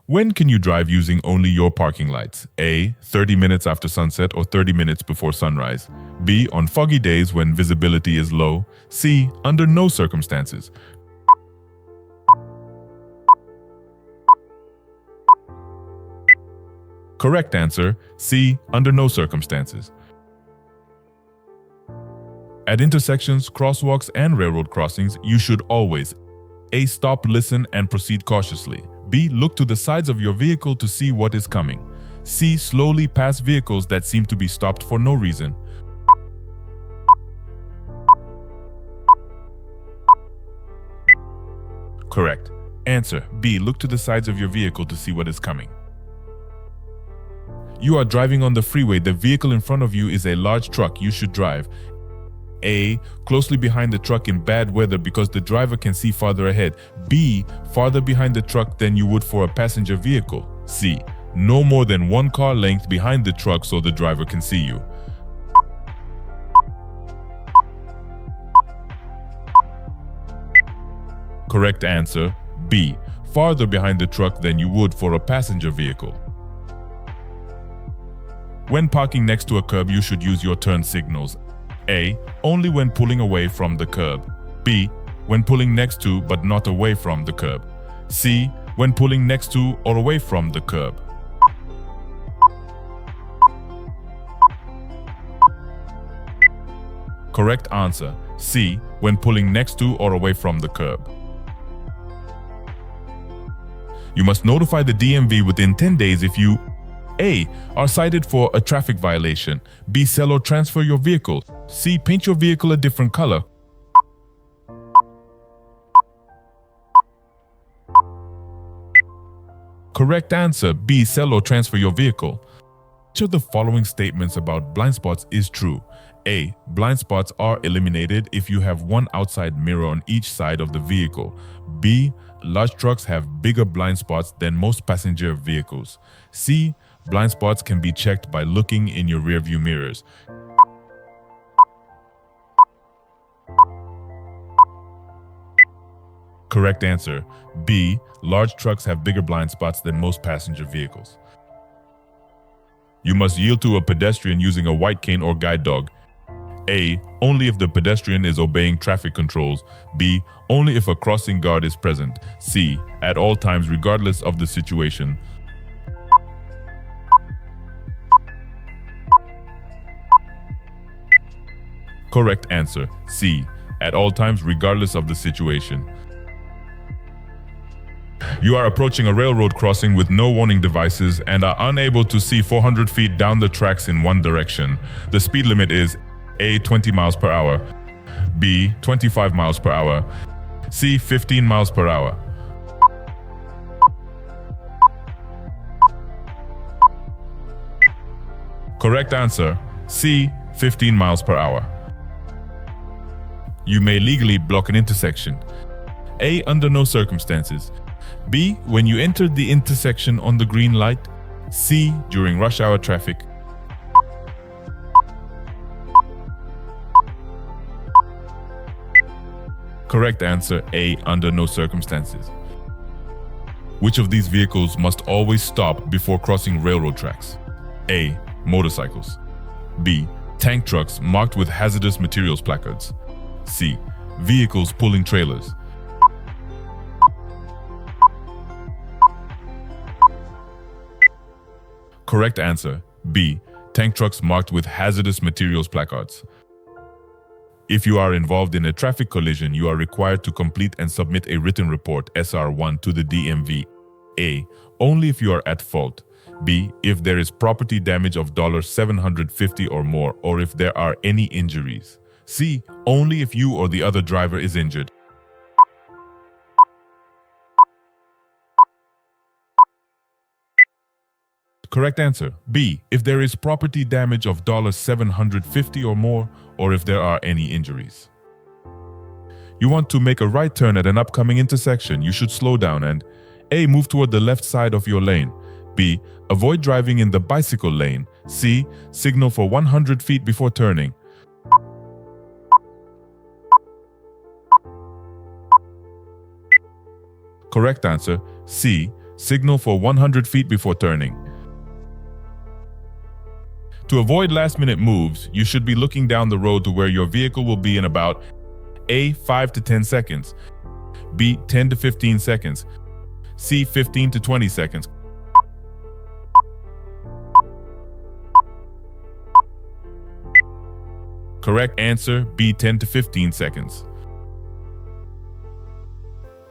When can you drive using only your parking lights? A. 30 minutes after sunset or 30 minutes before sunrise. B. On foggy days when visibility is low. C. Under no circumstances. Correct answer, C. Under no circumstances. At intersections, crosswalks, and railroad crossings, you should always A. Stop, listen, and proceed cautiously. B. Look to the sides of your vehicle to see what is coming. C. Slowly pass vehicles that seem to be stopped for no reason. Correct. Answer, B. Look to the sides of your vehicle to see what is coming. You are driving on the freeway. The vehicle in front of you is a large truck. You should drive A. Closely behind the truck in bad weather because the driver can see farther ahead. B. Farther behind the truck than you would for a passenger vehicle. C. No more than 1 car length behind the truck so the driver can see you. Correct answer, B. Farther behind the truck than you would for a passenger vehicle. When parking next to a curb, you should use your turn signals. A. Only when pulling away from the curb. B. When pulling next to but not away from the curb. C. When pulling next to or away from the curb. Correct answer, C. When pulling next to or away from the curb. You must notify the DMV within 10 days if you A. Are cited for a traffic violation. B. Sell or transfer your vehicle. C. Paint your vehicle a different color. Correct answer, B. Sell or transfer your vehicle. Which of the following statements about blind spots is true? A. Blind spots are eliminated if you have one outside mirror on each side of the vehicle. B. Large trucks have bigger blind spots than most passenger vehicles. C. Blind spots can be checked by looking in your rearview mirrors. Correct answer, B. Large trucks have bigger blind spots than most passenger vehicles. You must yield to a pedestrian using a white cane or guide dog. A. Only if the pedestrian is obeying traffic controls. B. Only if a crossing guard is present. C. At all times regardless of the situation. Correct answer, C. At all times regardless of the situation. You are approaching a railroad crossing with no warning devices and are unable to see 400 feet down the tracks in one direction. The speed limit is A. 20 miles per hour, B. 25 miles per hour, C. 15 miles per hour. Correct answer, C. 15 miles per hour. You may legally block an intersection. A. Under no circumstances. B. When you enter the intersection on the green light. C. During rush hour traffic. Correct answer, A. Under no circumstances. Which of these vehicles must always stop before crossing railroad tracks? A. Motorcycles. B. Tank trucks marked with hazardous materials placards. C. Vehicles pulling trailers. Correct answer, B. Tank trucks marked with hazardous materials placards. If you are involved in a traffic collision, you are required to complete and submit a written report, SR1, to the DMV. A. Only if you are at fault. B. If there is property damage of $750 or more, or if there are any injuries. C. Only if you or the other driver is injured. Correct answer, B. If there is property damage of $750 or more, or if there are any injuries. You want to make a right turn at an upcoming intersection, you should slow down and A. Move toward the left side of your lane. B. Avoid driving in the bicycle lane. C. Signal for 100 feet before turning. Correct answer, C. Signal for 100 feet before turning. To avoid last-minute moves, you should be looking down the road to where your vehicle will be in about A. 5 to 10 seconds, B. 10 to 15 seconds, C. 15 to 20 seconds. Correct answer, B. 10 to 15 seconds.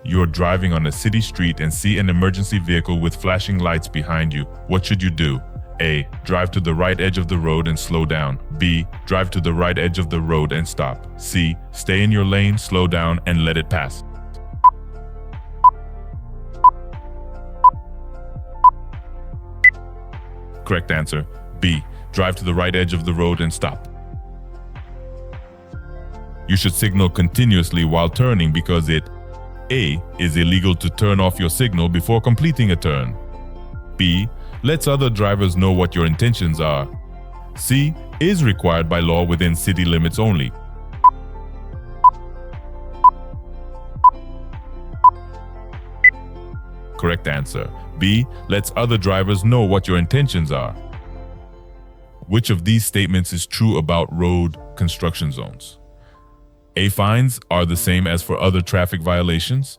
You're driving on a city street and see an emergency vehicle with flashing lights behind you. What should you do? A. Drive to the right edge of the road and slow down. B. Drive to the right edge of the road and stop. C. Stay in your lane, slow down, and let it pass. Correct answer, B. Drive to the right edge of the road and stop. You should signal continuously while turning because it A. is illegal to turn off your signal before completing a turn. B. lets other drivers know what your intentions are. C. is required by law within city limits only. Correct answer, B. lets other drivers know what your intentions are. Which of these statements is true about road construction zones? A. Fines are the same as for other traffic violations.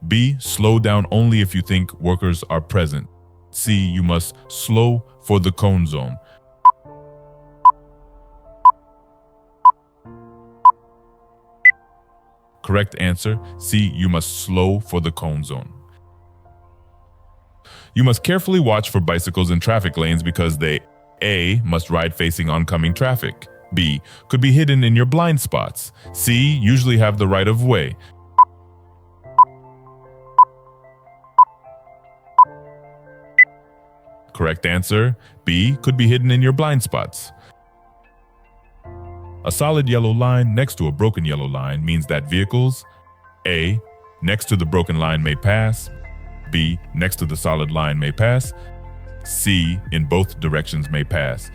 B. Slow down only if you think workers are present. C. You must slow for the cone zone. Correct answer, C. You must slow for the cone zone. You must carefully watch for bicycles in traffic lanes because they A. must ride facing oncoming traffic. B. could be hidden in your blind spots. C. usually have the right of way. Correct answer, B. could be hidden in your blind spots. A solid yellow line next to a broken yellow line means that vehicles A. next to the broken line may pass. B. next to the solid line may pass. C. in both directions may pass.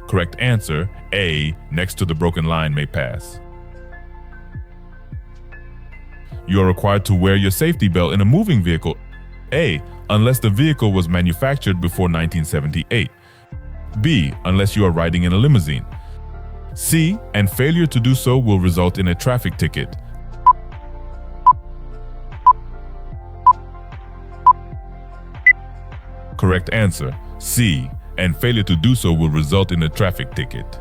Correct answer, A. next to the broken line may pass. You are required to wear your safety belt in a moving vehicle. A. unless the vehicle was manufactured before 1978. B. unless you are riding in a limousine. C. and failure to do so will result in a traffic ticket. Correct answer, C. and failure to do so will result in a traffic ticket.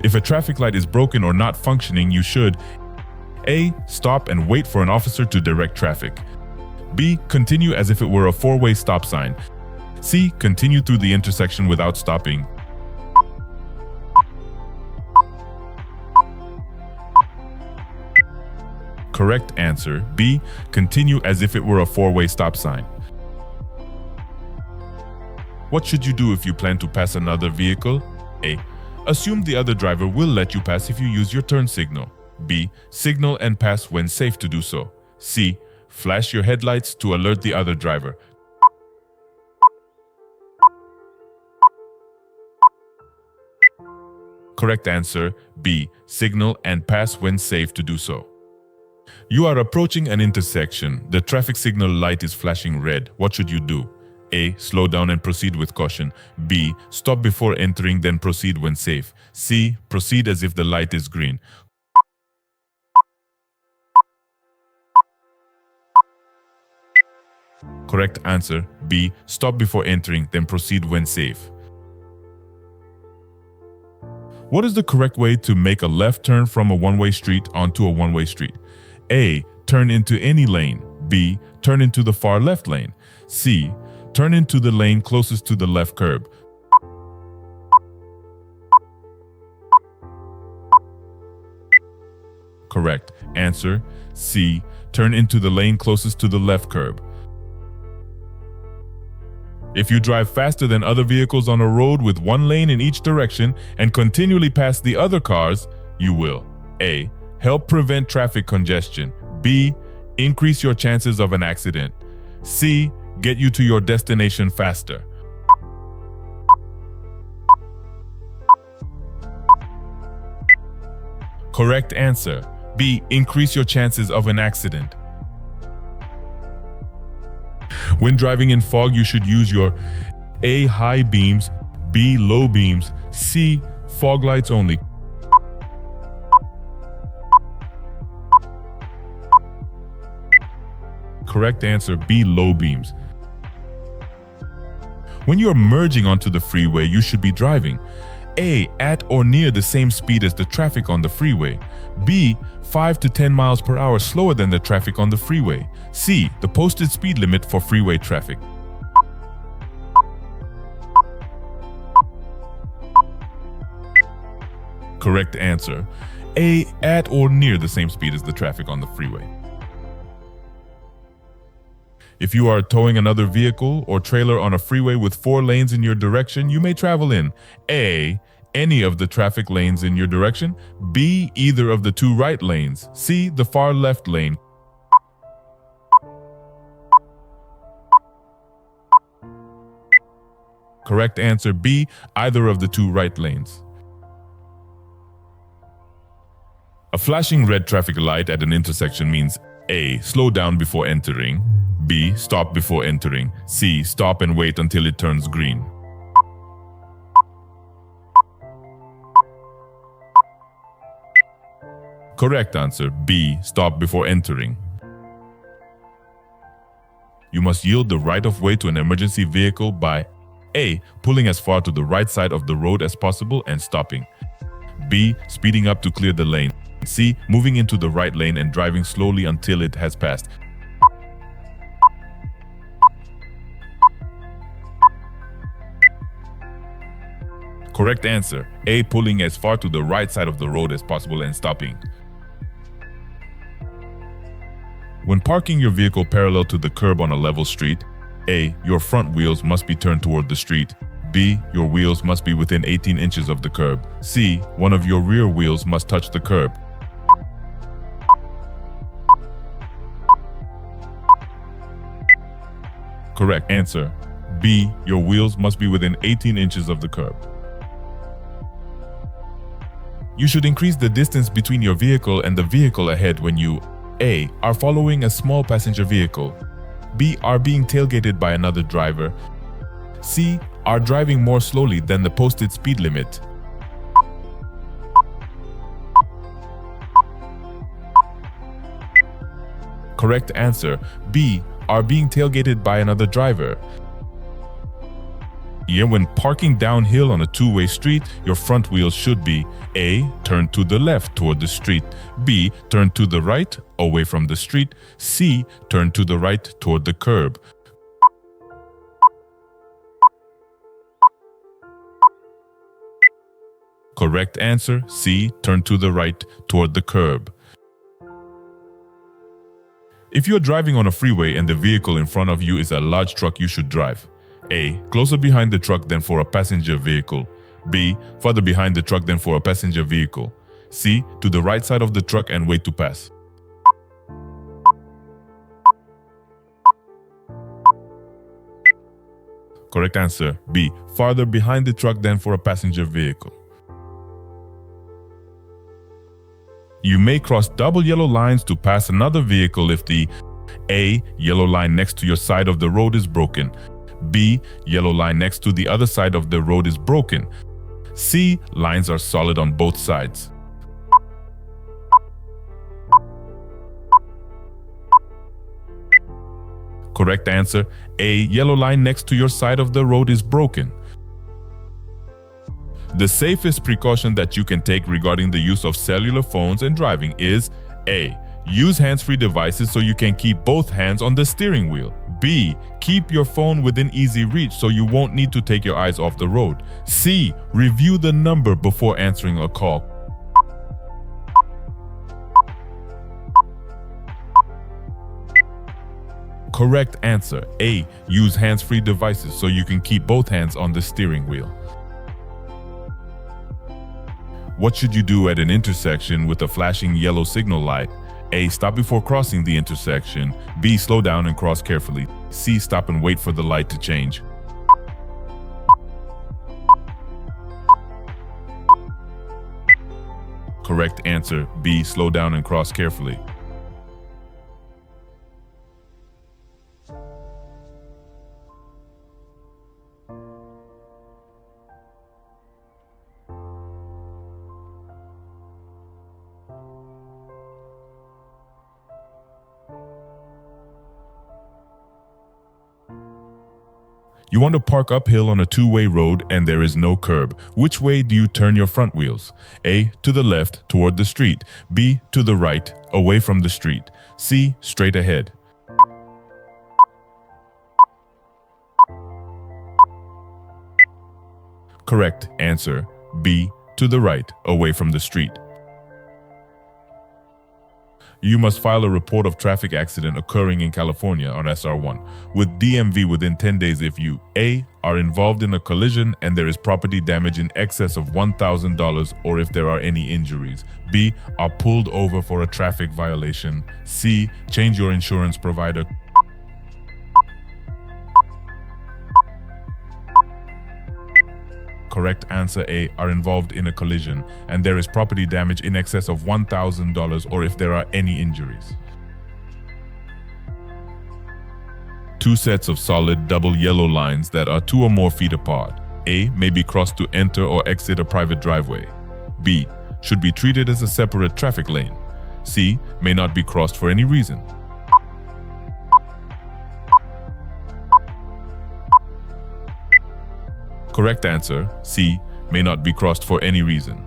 If a traffic light is broken or not functioning, you should A. stop and wait for an officer to direct traffic. B. continue as if it were a four-way stop sign. C. continue through the intersection without stopping. Correct answer, B. continue as if it were a four-way stop sign. What should you do if you plan to pass another vehicle? A. assume the other driver will let you pass if you use your turn signal. B. signal and pass when safe to do so. C. flash your headlights to alert the other driver. Correct answer, B. signal and pass when safe to do so. You are approaching an intersection. The traffic signal light is flashing red. What should you do? A. slow down and proceed with caution. B. stop before entering, then proceed when safe. C. proceed as if the light is green. Correct answer, B. stop before entering, then proceed when safe. What is the correct way to make a left turn from a one-way street onto a one-way street? A. turn into any lane. B. turn into the far left lane. C. turn into the lane closest to the left curb. Correct answer, C. turn into the lane closest to the left curb. If you drive faster than other vehicles on a road with one lane in each direction and continually pass the other cars, you will A. help prevent traffic congestion. B. increase your chances of an accident. C. get you to your destination faster. Correct answer. B. Increase your chances of an accident. When driving in fog, you should use your A. High beams, B. Low beams, C. Fog lights only. Correct answer, B. Low beams. When you are merging onto the freeway, you should be driving A. At or near the same speed as the traffic on the freeway. B. 5 to 10 miles per hour slower than the traffic on the freeway. C. The posted speed limit for freeway traffic. Correct answer, A. At or near the same speed as the traffic on the freeway. If you are towing another vehicle or trailer on a freeway with 4 lanes in your direction, you may travel in A. Any of the traffic lanes in your direction, B. Either of the 2 right lanes, C. The far left lane. Correct answer, B. Either of the 2 right lanes. A flashing red traffic light at an intersection means A. Slow down before entering, B. Stop before entering, C. Stop and wait until it turns green. Correct answer, B. Stop before entering. You must yield the right of way to an emergency vehicle by A. Pulling as far to the right side of the road as possible and stopping, B. Speeding up to clear the lane, C. Moving into the right lane and driving slowly until it has passed. Correct answer, A. Pulling as far to the right side of the road as possible and stopping. When parking your vehicle parallel to the curb on a level street, A. Your front wheels must be turned toward the street. B. Your wheels must be within 18 inches of the curb. C. One of your rear wheels must touch the curb. Correct answer, B. Your wheels must be within 18 inches of the curb. You should increase the distance between your vehicle and the vehicle ahead when you A. Are following a small passenger vehicle, B. Are being tailgated by another driver, C. Are driving more slowly than the posted speed limit. Correct answer, B. Are being tailgated by another driver. When parking downhill on a 2-way street, your front wheels should be A. Turn to the left toward the street, B. Turn to the right away from the street, C. Turn to the right toward the curb. Correct answer, C. Turn to the right toward the curb. If you are driving on a freeway and the vehicle in front of you is a large truck, you should drive A. Closer behind the truck than for a passenger vehicle, B. Further behind the truck than for a passenger vehicle, C. To the right side of the truck and wait to pass. Correct answer, B. Farther behind the truck than for a passenger vehicle. You may cross double yellow lines to pass another vehicle if the A. Yellow line next to your side of the road is broken, B. Yellow line next to the other side of the road is broken, C. Lines are solid on both sides. Correct answer, A. Yellow line next to your side of the road is broken. The safest precaution that you can take regarding the use of cellular phones and driving is A. Use hands-free devices so you can keep both hands on the steering wheel. B. Keep your phone within easy reach so you won't need to take your eyes off the road. C. Review the number before answering a call. Correct answer, A. Use hands-free devices so you can keep both hands on the steering wheel. What should you do at an intersection with a flashing yellow signal light? A. Stop before crossing the intersection. B. Slow down and cross carefully. C. Stop and wait for the light to change. Correct answer B. Slow down and cross carefully. You want to park uphill on a two-way road and there is no curb. Which way do you turn your front wheels? A. To the left, toward the street. B. To the right, away from the street. C. Straight ahead. Correct answer B. To the right, away from the street. You must file a report of traffic accident occurring in California on SR1 with DMV within 10 days if you A. Are involved in a collision and there is property damage in excess of $1,000 or if there are any injuries. B. Are pulled over for a traffic violation. C. Change your insurance provider. Correct answer A. Are involved in a collision and there is property damage in excess of $1,000 or if there are any injuries. Two sets of solid double yellow lines that are 2 or more feet apart. A. May be crossed to enter or exit a private driveway. B. Should be treated as a separate traffic lane. C. May not be crossed for any reason. Correct answer, C. May not be crossed for any reason.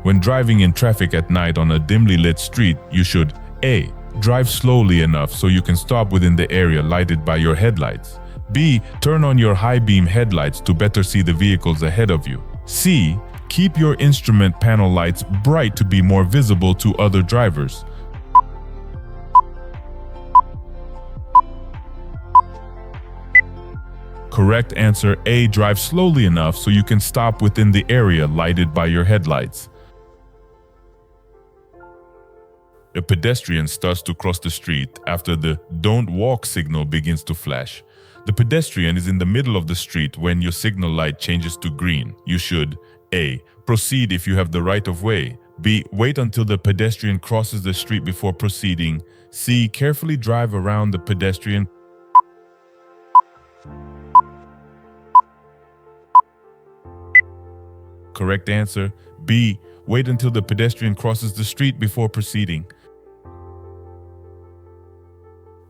When driving in traffic at night on a dimly lit street, you should A. Drive slowly enough so you can stop within the area lighted by your headlights. B. Turn on your high beam headlights to better see the vehicles ahead of you. C. Keep your instrument panel lights bright to be more visible to other drivers. Correct answer A. Drive slowly enough so you can stop within the area lighted by your headlights. A pedestrian starts to cross the street after the "don't walk" signal begins to flash. The pedestrian is in the middle of the street when your signal light changes to green. You should A. Proceed if you have the right of way. B. Wait until the pedestrian crosses the street before proceeding. C. Carefully drive around the pedestrian. Correct answer B. Wait until the pedestrian crosses the street before proceeding.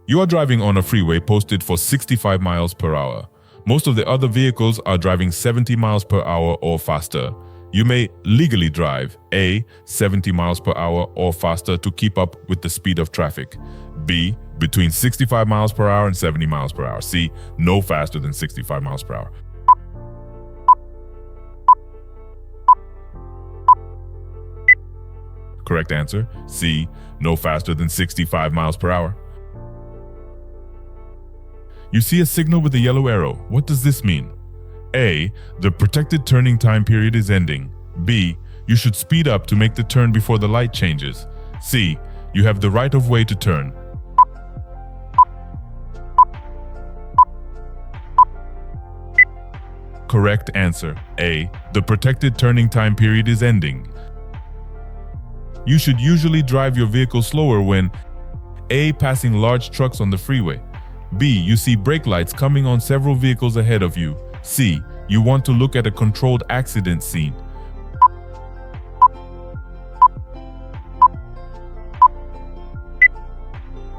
You are driving on a freeway posted for 65 miles per hour. Most of the other vehicles are driving 70 miles per hour or faster. You may legally drive A. 70 miles per hour or faster to keep up with the speed of traffic. B. Between 65 miles per hour and 70 miles per hour. C. No faster than 65 miles per hour. Correct answer, C. No faster than 65 miles per hour. You see a signal with a yellow arrow. What does this mean? A. The protected turning time period is ending. B. You should speed up to make the turn before the light changes. C. You have the right of way to turn. Correct answer, A. The protected turning time period is ending. You should usually drive your vehicle slower when A. Passing large trucks on the freeway. B. You see brake lights coming on several vehicles ahead of you. C. You want to look at a controlled accident scene.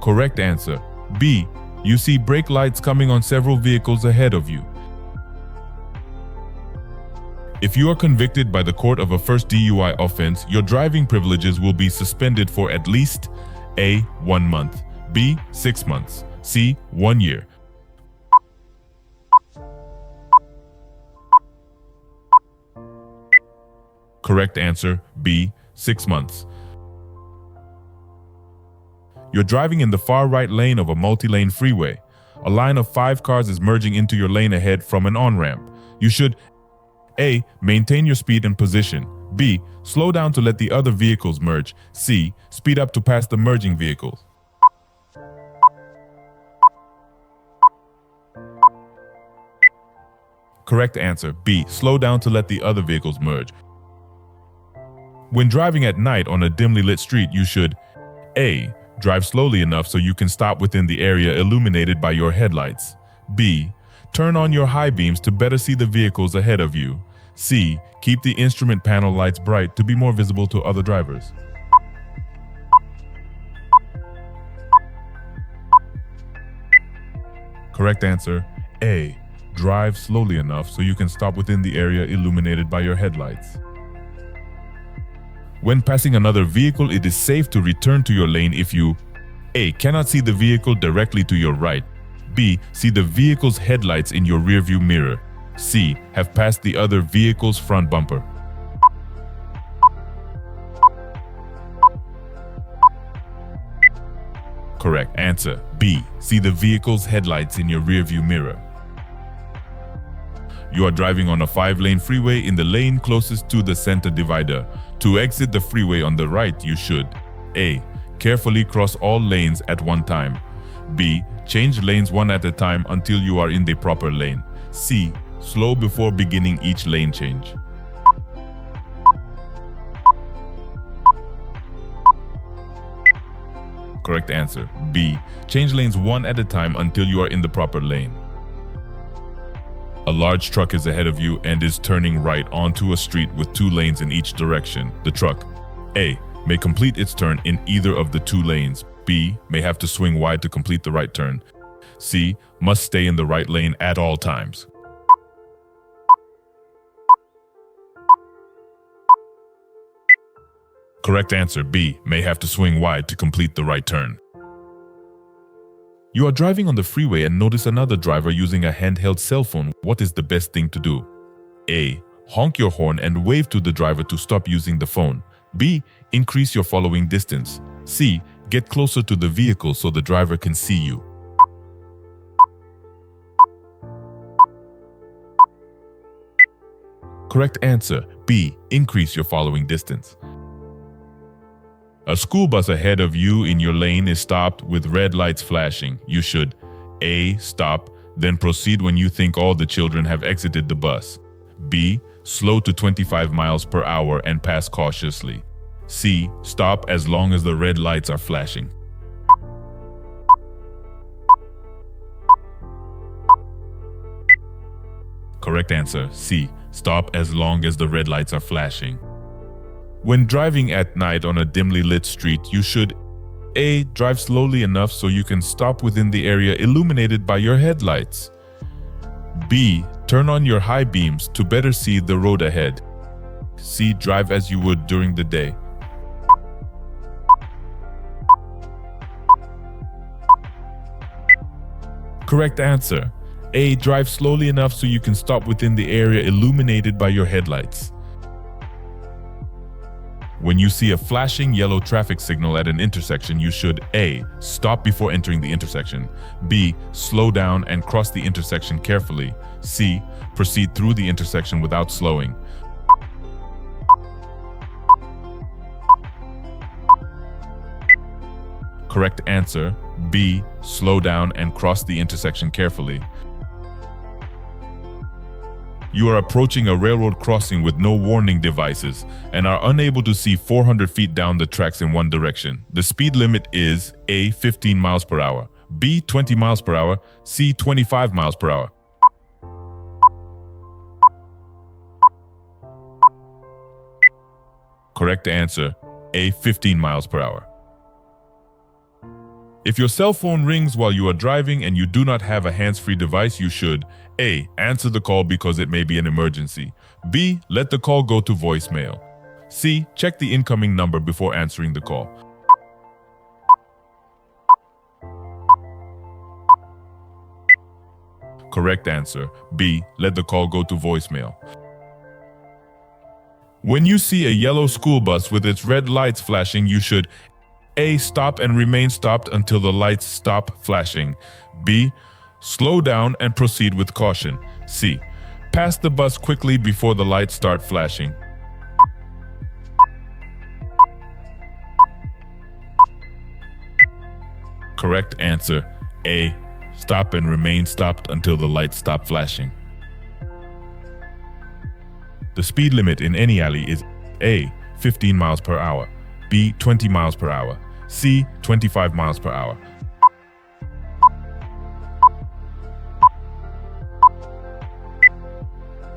Correct answer, B. You see brake lights coming on several vehicles ahead of you. If you are convicted by the court of a first DUI offense, your driving privileges will be suspended for at least A. 1 month, B. 6 months, C. 1 year. Correct answer, B. 6 months. You're driving in the far right lane of a multi-lane freeway. A line of 5 cars is merging into your lane ahead from an on-ramp. You should A. Maintain your speed and position. B. Slow down to let the other vehicles merge. C. Speed up to pass the merging vehicles. Correct answer, B. Slow down to let the other vehicles merge. When driving at night on a dimly lit street, you should A. Drive slowly enough so you can stop within the area illuminated by your headlights. B. Turn on your high beams to better see the vehicles ahead of you. C. Keep the instrument panel lights bright to be more visible to other drivers. Correct answer, A. Drive slowly enough so you can stop within the area illuminated by your headlights. When passing another vehicle, it is safe to return to your lane if you A. Cannot see the vehicle directly to your right. B. See the vehicle's headlights in your rearview mirror. C. Have passed the other vehicle's front bumper. Correct answer, B. See the vehicle's headlights in your rearview mirror. You are driving on a 5-lane freeway in the lane closest to the center divider. To exit the freeway on the right, you should A. Carefully cross all lanes at one time. B. Change lanes one at a time until you are in the proper lane. C. Slow before beginning each lane change. Correct answer, B. Change lanes one at a time until you are in the proper lane. A large truck is ahead of you and is turning right onto a street with 2 lanes in each direction. The truck, A. May complete its turn in either of the 2 lanes. B. May have to swing wide to complete the right turn. C. Must stay in the right lane at all times. Correct answer, B. May have to swing wide to complete the right turn. You are driving on the freeway and notice another driver using a handheld cell phone. What is the best thing to do? A. Honk your horn and wave to the driver to stop using the phone. B. Increase your following distance. C. Get closer to the vehicle so the driver can see you. Correct answer, B. Increase your following distance. A school bus ahead of you in your lane is stopped with red lights flashing. You should A. Stop, then proceed when you think all the children have exited the bus. B. Slow to 25 miles per hour and pass cautiously. C. Stop as long as the red lights are flashing. Correct answer, C. Stop as long as the red lights are flashing. When driving at night on a dimly lit street, you should A. Drive slowly enough so you can stop within the area illuminated by your headlights. B. Turn on your high beams to better see the road ahead. C. Drive as you would during the day. Correct answer, A. Drive slowly enough so you can stop within the area illuminated by your headlights. When you see a flashing yellow traffic signal at an intersection, you should A. Stop before entering the intersection. B. Slow down and cross the intersection carefully. C. Proceed through the intersection without slowing. Correct answer, B. Slow down and cross the intersection carefully. You are approaching a railroad crossing with no warning devices and are unable to see 400 feet down the tracks in one direction. The speed limit is A. 15 miles per hour, B. 20 miles per hour, C. 25 miles per hour. Correct answer, A. 15 miles per hour. If your cell phone rings while you are driving and you do not have a hands-free device, you should A. Answer the call because it may be an emergency. B. Let the call go to voicemail. C. Check the incoming number before answering the call. Correct answer, B. Let the call go to voicemail. When you see a yellow school bus with its red lights flashing, you should A. Stop and remain stopped until the lights stop flashing. B. Slow down and proceed with caution. C. Pass the bus quickly before the lights start flashing. Correct answer, A. Stop and remain stopped until the lights stop flashing. The speed limit in any alley is A. 15 miles per hour, B. 20 miles per hour, C. 25 miles per hour.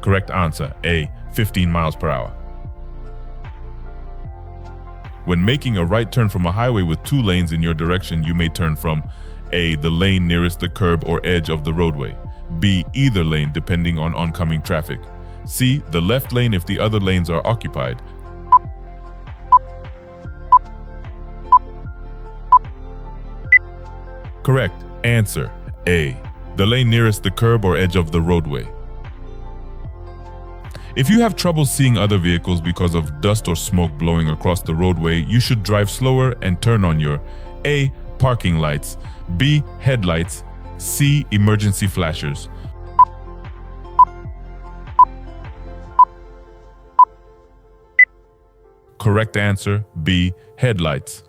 Correct answer, A. 15 miles per hour. When making a right turn from a highway with 2 lanes in your direction, you may turn from A. the lane nearest the curb or edge of the roadway, B. either lane depending on oncoming traffic, C. the left lane if the other lanes are occupied. Correct answer, A. the lane nearest the curb or edge of the roadway. If you have trouble seeing other vehicles because of dust or smoke blowing across the roadway, you should drive slower and turn on your A. parking lights, B. headlights, C. emergency flashers. Correct answer, B. headlights.